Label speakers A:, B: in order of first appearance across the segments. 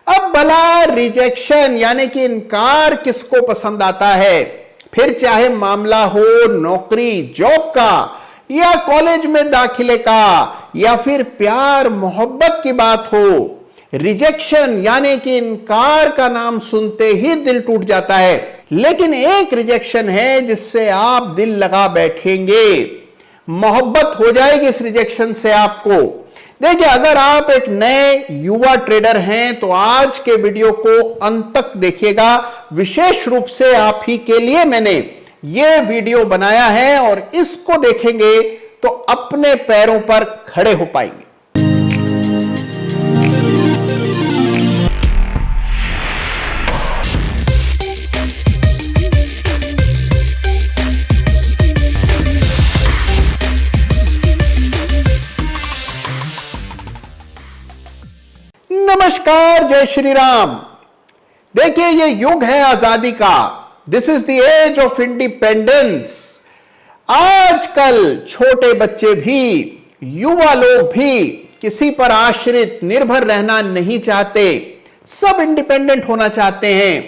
A: अब भला रिजेक्शन यानी कि इनकार किसको पसंद आता है, फिर चाहे मामला हो नौकरी जॉब का या कॉलेज में दाखिले का या फिर प्यार मोहब्बत की बात हो। रिजेक्शन यानी कि इनकार का नाम सुनते ही दिल टूट जाता है। लेकिन एक रिजेक्शन है जिससे आप दिल लगा बैठेंगे, मोहब्बत हो जाएगी इस रिजेक्शन से आपको। देखिए, अगर आप एक नए युवा ट्रेडर हैं तो आज के वीडियो को अंत तक देखिएगा। विशेष रूप से आप ही के लिए मैंने यह वीडियो बनाया है और इसको देखेंगे तो अपने पैरों पर खड़े हो पाएंगे। नमस्कार, जय श्री राम। देखिए, ये युग है आजादी का। This is the age of independence. आजकल छोटे बच्चे भी, युवा लोग भी किसी पर आश्रित निर्भर रहना नहीं चाहते, सब इंडिपेंडेंट होना चाहते हैं।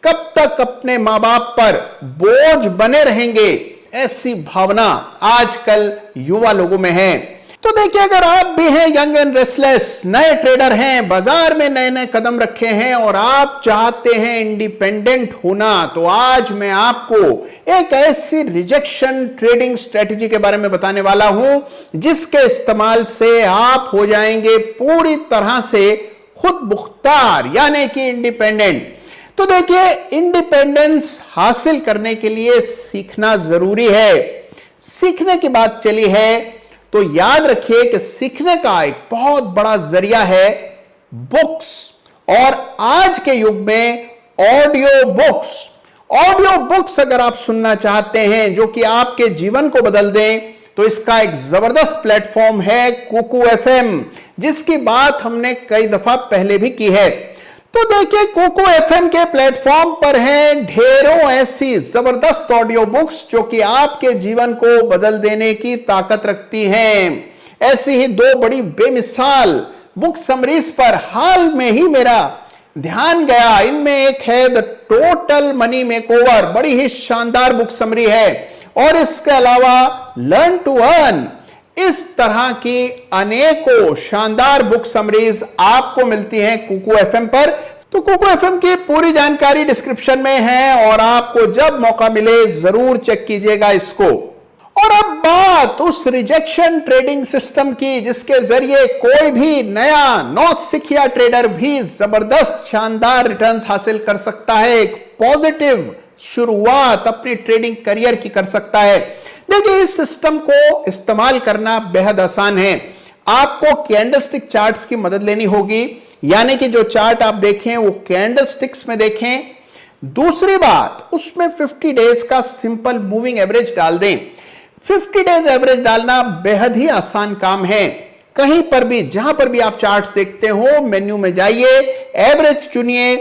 A: कब तक अपने मां बाप पर बोझ बने रहेंगे, ऐसी भावना आजकल युवा लोगों में है। तो देखिए, अगर आप भी हैं यंग एंड रेस्टलेस, नए ट्रेडर हैं, बाजार में नए नए कदम रखे हैं और आप चाहते हैं इंडिपेंडेंट होना, तो आज मैं आपको एक ऐसी रिजेक्शन ट्रेडिंग स्ट्रेटजी के बारे में बताने वाला हूं जिसके इस्तेमाल से आप हो जाएंगे पूरी तरह से खुद मुख्तार यानी कि इंडिपेंडेंट। तो देखिए, इंडिपेंडेंस हासिल करने के लिए सीखना जरूरी है। सीखने की बात चली है तो याद रखिए कि सीखने का एक बहुत बड़ा जरिया है बुक्स, और आज के युग में ऑडियो बुक्स। ऑडियो बुक्स अगर आप सुनना चाहते हैं जो कि आपके जीवन को बदल दें, तो इसका एक जबरदस्त प्लेटफॉर्म है कुकू एफएम, जिसकी बात हमने कई दफा पहले भी की है। तो देखिए, कुकू एफएम के प्लेटफॉर्म पर हैं ढेरों ऐसी जबरदस्त ऑडियो बुक्स जो कि आपके जीवन को बदल देने की ताकत रखती हैं। ऐसी ही दो बड़ी बेमिसाल बुक समरीज पर हाल में ही मेरा ध्यान गया। इनमें एक है द टोटल मनी मेकओवर, बड़ी ही शानदार बुक समरी है, और इसके अलावा लर्न टू अर्न। इस तरह की अनेकों शानदार बुक समरीज आपको मिलती हैं कुकू एफएम पर। तो कुकू एफएम की पूरी जानकारी डिस्क्रिप्शन में है और आपको जब मौका मिले जरूर चेक कीजिएगा इसको। और अब बात उस रिजेक्शन ट्रेडिंग सिस्टम की जिसके जरिए कोई भी नया नौसिखिया ट्रेडर भी जबरदस्त शानदार रिटर्न्स हासिल कर सकता है, एक पॉजिटिव शुरुआत अपनी ट्रेडिंग करियर की कर सकता है। देखिए, इस सिस्टम को इस्तेमाल करना बेहद आसान है। आपको कैंडलस्टिक चार्ट्स की मदद लेनी होगी, यानी कि जो चार्ट आप देखें वो कैंडलस्टिक्स में देखें। दूसरी बात, उसमें 50 डेज का सिंपल मूविंग एवरेज डाल दें। 50 डेज एवरेज डालना बेहद ही आसान काम है। कहीं पर भी, जहां पर भी आप चार्ट्स देखते हो, मेन्यू में जाइए, एवरेज चुनिए,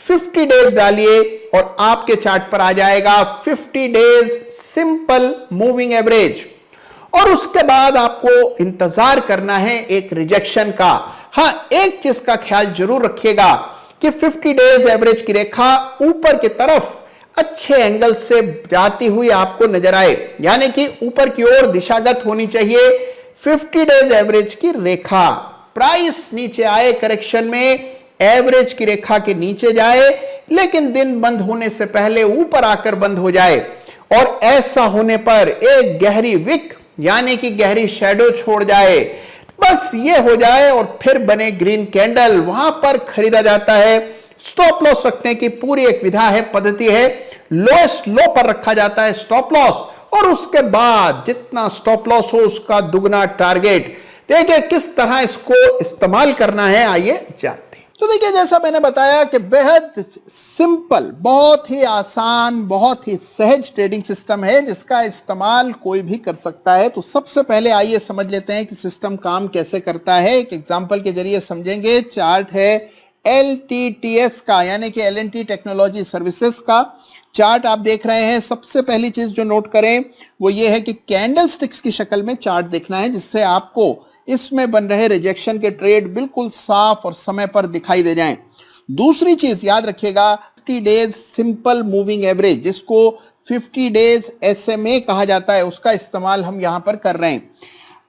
A: 50 डेज डालिए और आपके चार्ट पर आ जाएगा 50 डेज सिंपल मूविंग एवरेज। और उसके बाद आपको इंतजार करना है एक रिजेक्शन का। हां, एक चीज का ख्याल जरूर रखिएगा कि 50 डेज एवरेज की रेखा ऊपर की तरफ अच्छे एंगल से जाती हुई आपको नजर आए, यानी कि ऊपर की ओर दिशागत होनी चाहिए 50 डेज एवरेज की रेखा। प्राइस नीचे आए करेक्शन में, एवरेज की रेखा के नीचे जाए, लेकिन दिन बंद होने से पहले ऊपर आकर बंद हो जाए, और ऐसा होने पर एक गहरी विक यानी कि गहरी शैडो छोड़ जाए। बस ये हो जाए और फिर बने ग्रीन कैंडल, वहां पर खरीदा जाता है। स्टॉप लॉस रखने की पूरी एक विधा है, पद्धति है। लोएस्ट लो पर रखा जाता है स्टॉप लॉस, और उसके बाद जितना स्टॉप लॉस हो उसका दुगना टारगेट। देखिए किस तरह इसको इस्तेमाल करना है, आइए जानते हैं। तो देखिए, जैसा मैंने बताया कि बेहद सिंपल, बहुत ही आसान, बहुत ही सहज ट्रेडिंग सिस्टम है जिसका इस्तेमाल कोई भी कर सकता है। तो सबसे पहले आइए समझ लेते हैं कि सिस्टम काम कैसे करता है। एक एग्जांपल के जरिए समझेंगे। चार्ट है LTTS का, यानी कि L&T टेक्नोलॉजी सर्विसेज का चार्ट आप देख रहे हैं। सबसे पहली चीज जो नोट करें वो ये है कि कैंडल स्टिक्स की शक्ल में चार्ट देखना है, जिससे आपको इसमें बन रहे रिजेक्शन के ट्रेड बिल्कुल साफ और समय पर दिखाई दे जाएं। दूसरी चीज याद रखिएगा, 50 डेज सिंपल मूविंग एवरेज, जिसको 50 डेज SMA कहा जाता है, उसका इस्तेमाल हम यहां पर कर रहे हैं।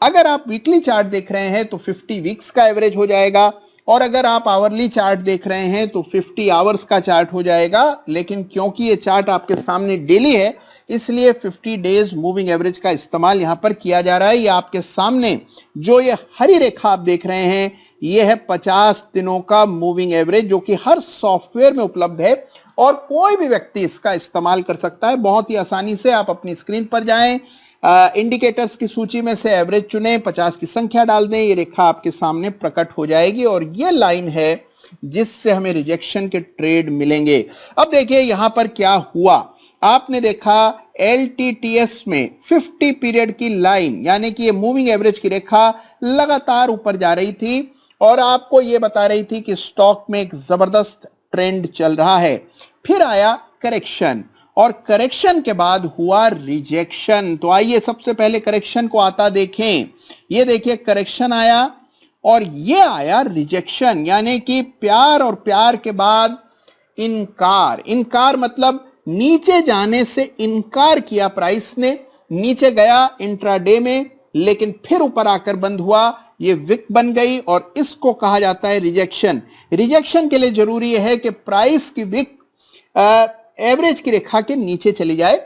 A: अगर आप वीकली चार्ट देख रहे हैं तो 50 वीक्स का एवरेज हो जाएगा, और अगर आप आवरली चार्ट देख रहे हैं तो 50 आवर्स का चार्ट हो जाएगा। लेकिन क्योंकि ये चार्ट आपके सामने डेली है, इसलिए 50 डेज मूविंग एवरेज का इस्तेमाल यहां पर किया जा रहा है। ये आपके सामने जो ये हरी रेखा आप देख रहे हैं, ये है 50 दिनों का मूविंग एवरेज, जो कि हर सॉफ्टवेयर में उपलब्ध है और कोई भी व्यक्ति इसका इस्तेमाल कर सकता है। बहुत ही आसानी से आप अपनी स्क्रीन पर जाएं, इंडिकेटर्स की सूची में से एवरेज चुनें, 50 की संख्या डाल दें, ये रेखा आपके सामने प्रकट हो जाएगी और ये लाइन है जिससे हमें रिजेक्शन के ट्रेड मिलेंगे। अब देखिए यहां पर क्या हुआ, आपने देखा LTTS में 50 पीरियड की लाइन, यानी कि ये मूविंग एवरेज की रेखा लगातार ऊपर जा रही थी और आपको ये बता रही थी कि स्टॉक में एक जबरदस्त ट्रेंड चल रहा है। फिर आया करेक्शन और करेक्शन के बाद हुआ रिजेक्शन। तो आइए सबसे पहले करेक्शन को आता देखें। ये देखिए करेक्शन आया और ये आया रिजेक्शन, यानी कि प्यार और प्यार के बाद इनकार। इनकार मतलब नीचे जाने से इनकार किया प्राइस ने, नीचे गया इंट्राडे में लेकिन फिर ऊपर आकर बंद हुआ, ये विक बन गई और इसको कहा जाता है रिजेक्शन। रिजेक्शन के लिए जरूरी है कि प्राइस की विक एवरेज की रेखा के नीचे चली जाए।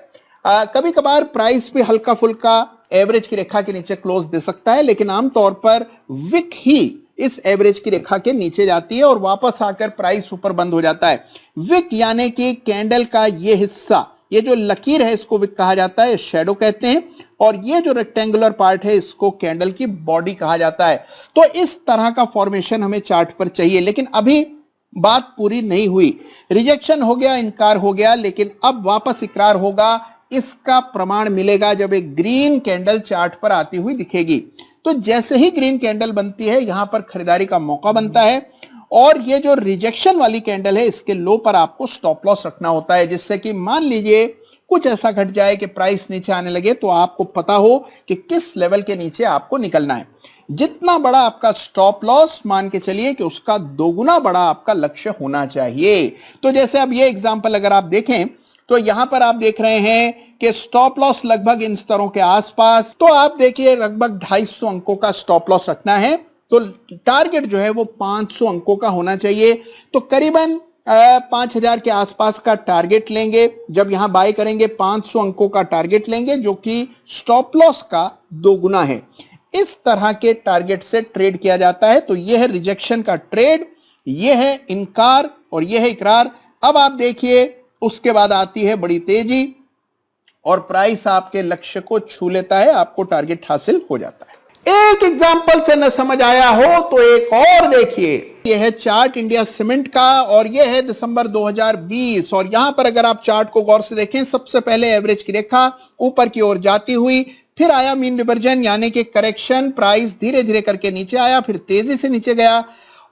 A: कभी कभार प्राइस भी हल्का फुल्का एवरेज की रेखा के नीचे क्लोज दे सकता है, लेकिन आमतौर पर विक ही इस एवरेज की रेखा के नीचे जाती है और वापस आकर प्राइस ऊपर बंद हो जाता है। विक यानी कि कैंडल का ये हिस्सा, ये जो लकीर है इसको विक कहा जाता है, शैडो कहते हैं, और ये जो रेक्टेंगुलर पार्ट है इसको कैंडल की बॉडी कहा जाता है। तो इस तरह का फॉर्मेशन हमें चार्ट पर चाहिए, लेकिन अभी बात पूरी नहीं हुई। रिजेक्शन हो गया, इनकार हो गया, लेकिन अब वापस इकरार होगा। इसका प्रमाण मिलेगा जब एक ग्रीन कैंडल चार्ट पर आती हुई दिखेगी। तो जैसे ही ग्रीन कैंडल बनती है यहां पर खरीदारी का मौका बनता है, और ये जो रिजेक्शन वाली कैंडल है इसके लो पर आपको स्टॉप लॉस रखना होता है, जिससे कि मान लीजिए कुछ ऐसा घट जाए कि प्राइस नीचे आने लगे तो आपको पता हो कि किस लेवल के नीचे आपको निकलना है। जितना बड़ा आपका स्टॉप लॉस, मान के चलिए कि उसका दोगुना बड़ा आपका लक्ष्य होना चाहिए। तो जैसे अब ये एग्जांपल अगर आप देखें तो यहां पर आप देख रहे हैं कि स्टॉप लॉस लगभग इन स्तरों के आसपास, तो आप देखिए लगभग 250 अंकों का स्टॉप लॉस रखना है। तो टारगेट जो है वो 500 अंकों का होना चाहिए। तो करीबन 5000 के आसपास का टारगेट लेंगे। जब यहां बाय करेंगे 500 अंकों का टारगेट लेंगे, जो कि स्टॉप लॉस का दोगुना है। इस तरह के टारगेट से ट्रेड किया जाता है। तो यह है रिजेक्शन का ट्रेड, यह है इनकार और यह है इकरार। अब आप देखिए उसके बाद आती है बड़ी तेजी और प्राइस आपके लक्ष्य को छू लेता है, आपको टारगेट हासिल हो जाता है। एक एग्जांपल से न समझ आया हो तो एक और देखिए। यह है चार्ट इंडिया सीमेंट का और यह है दिसंबर 2020, और यहां पर अगर आप चार्ट को गौर से देखें, सबसे पहले एवरेज की रेखा ऊपर की ओर जाती हुई, फिर आया मीन रिवर्जन यानी कि करेक्शन, प्राइस धीरे धीरे करके नीचे आया, फिर तेजी से नीचे गया,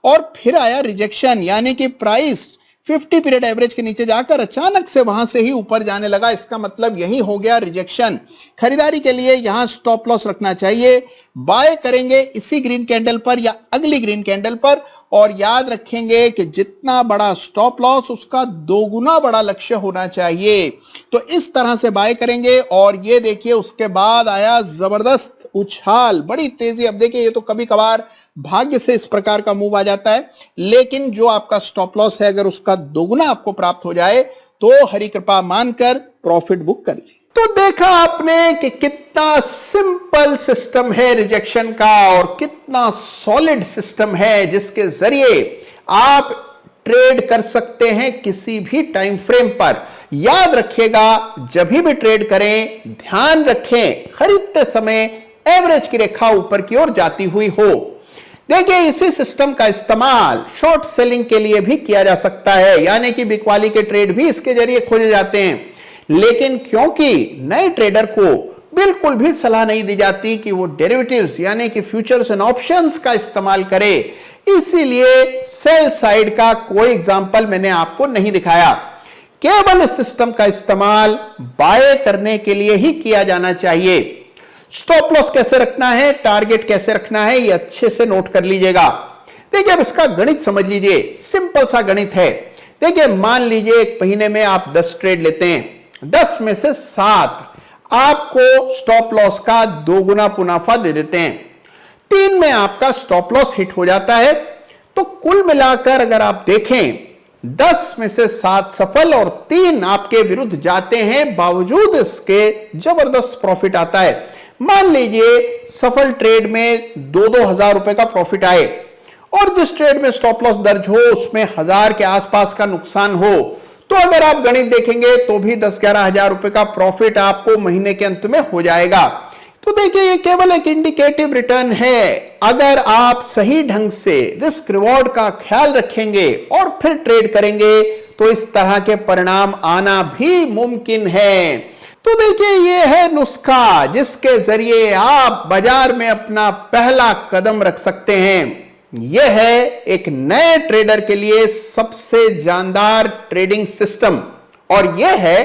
A: और फिर आया रिजेक्शन यानी कि प्राइस 50 पीरियड एवरेज के नीचे जाकर अचानक से वहां से ही ऊपर जाने लगा। इसका मतलब यही हो गया रिजेक्शन। खरीदारी के लिए यहां स्टॉप लॉस रखना चाहिए। बाय करेंगे इसी ग्रीन कैंडल पर या अगली ग्रीन कैंडल पर, और याद रखेंगे कि जितना बड़ा स्टॉप लॉस उसका दोगुना बड़ा लक्ष्य होना चाहिए। तो इस तरह से बाय करेंगे और ये देखिए उसके बाद आया जबरदस्त उछाल, बड़ी तेजी। अब देखिए ये तो कभी कभार भाग्य से इस प्रकार का मूव आ जाता है, लेकिन जो आपका स्टॉप लॉस है अगर उसका दोगुना आपको प्राप्त हो जाए तो हरि कृपा मानकर प्रॉफिट बुक कर ले। तो देखा आपने कि कितना सिंपल सिस्टम है रिजेक्शन का और कितना सॉलिड सिस्टम है जिसके जरिए आप ट्रेड कर सकते हैं किसी भी टाइम फ्रेम पर। याद रखिएगा जब भी ट्रेड करें ध्यान रखें खरीदते समय एवरेज की रेखा ऊपर की ओर जाती हुई हो। देखिए इसी सिस्टम का इस्तेमाल शॉर्ट सेलिंग के लिए भी किया जा सकता है, यानी कि बिकवाली के ट्रेड भी इसके जरिए खोजे जाते हैं। लेकिन क्योंकि नए ट्रेडर को बिल्कुल भी सलाह नहीं दी जाती कि वो डेरिवेटिव्स यानी कि फ्यूचर्स एंड ऑप्शंस का इस्तेमाल करे, इसीलिए सेल साइड का कोई एग्जांपल मैंने आपको नहीं दिखाया। केवल इस सिस्टम का इस्तेमाल बाय करने के लिए ही किया जाना चाहिए। स्टॉप लॉस कैसे रखना है, टारगेट कैसे रखना है, ये अच्छे से नोट कर लीजिएगा। देखिए अब इसका गणित समझ लीजिए, सिंपल सा गणित है। देखिए मान लीजिए एक महीने में आप 10 ट्रेड लेते हैं, 10 में से 7 आपको स्टॉप लॉस का 2 गुना मुनाफा दे देते हैं, 3 में आपका स्टॉप लॉस हिट हो जाता है। तो कुल मिलाकर अगर आप देखें 10 में से 7 सफल और 3 आपके विरुद्ध जाते हैं, बावजूद इसके जबरदस्त प्रॉफिट आता है। मान लीजिए सफल ट्रेड में 2-2 हजार रुपए का प्रॉफिट आए और जिस ट्रेड में स्टॉप लॉस दर्ज हो उसमें 1000 के आसपास का नुकसान हो, तो अगर आप गणित देखेंगे तो भी 10-11 हजार रुपए का प्रॉफिट आपको महीने के अंत में हो जाएगा। तो देखिए ये केवल एक इंडिकेटिव रिटर्न है। अगर आप सही ढंग से रिस्क रिवॉर्ड का ख्याल रखेंगे और फिर ट्रेड करेंगे तो इस तरह के परिणाम आना भी मुमकिन है। तो देखिए ये है नुस्खा जिसके जरिए आप बाजार में अपना पहला कदम रख सकते हैं। यह है एक नए ट्रेडर के लिए सबसे जानदार ट्रेडिंग सिस्टम और यह है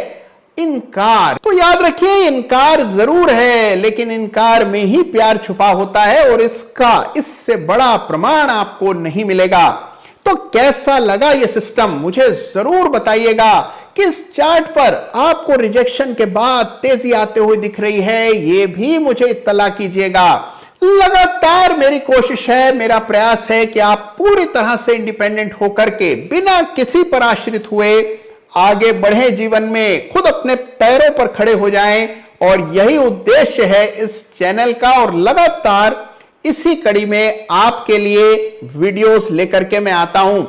A: इनकार। तो याद रखिए इनकार जरूर है, लेकिन इनकार में ही प्यार छुपा होता है और इससे बड़ा प्रमाण आपको नहीं मिलेगा। तो कैसा लगा यह सिस्टम मुझे जरूर बताइएगा। किस चार्ट पर आपको रिजेक्शन के बाद तेजी आते हुए दिख रही है, यह भी मुझे इत्तला कीजिएगा। लगातार मेरी कोशिश है, मेरा प्रयास है कि आप पूरी तरह से इंडिपेंडेंट होकर के बिना किसी पर आश्रित हुए आगे बढ़े, जीवन में खुद अपने पैरों पर खड़े हो जाएं और यही उद्देश्य है इस चैनल का। और लगातार इसी कड़ी में आपके लिए वीडियोस लेकर के मैं आता हूं।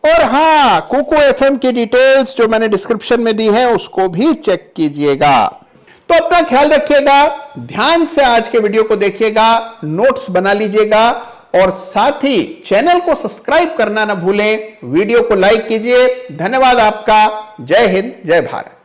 A: और हां, कुकू एफएम की डिटेल्स जो मैंने डिस्क्रिप्शन में दी है उसको भी चेक कीजिएगा। तो अपना ख्याल रखिएगा, ध्यान से आज के वीडियो को देखिएगा, नोट्स बना लीजिएगा और साथ ही चैनल को सब्सक्राइब करना ना भूलें। वीडियो को लाइक कीजिए। धन्यवाद आपका। जय हिंद, जय भारत।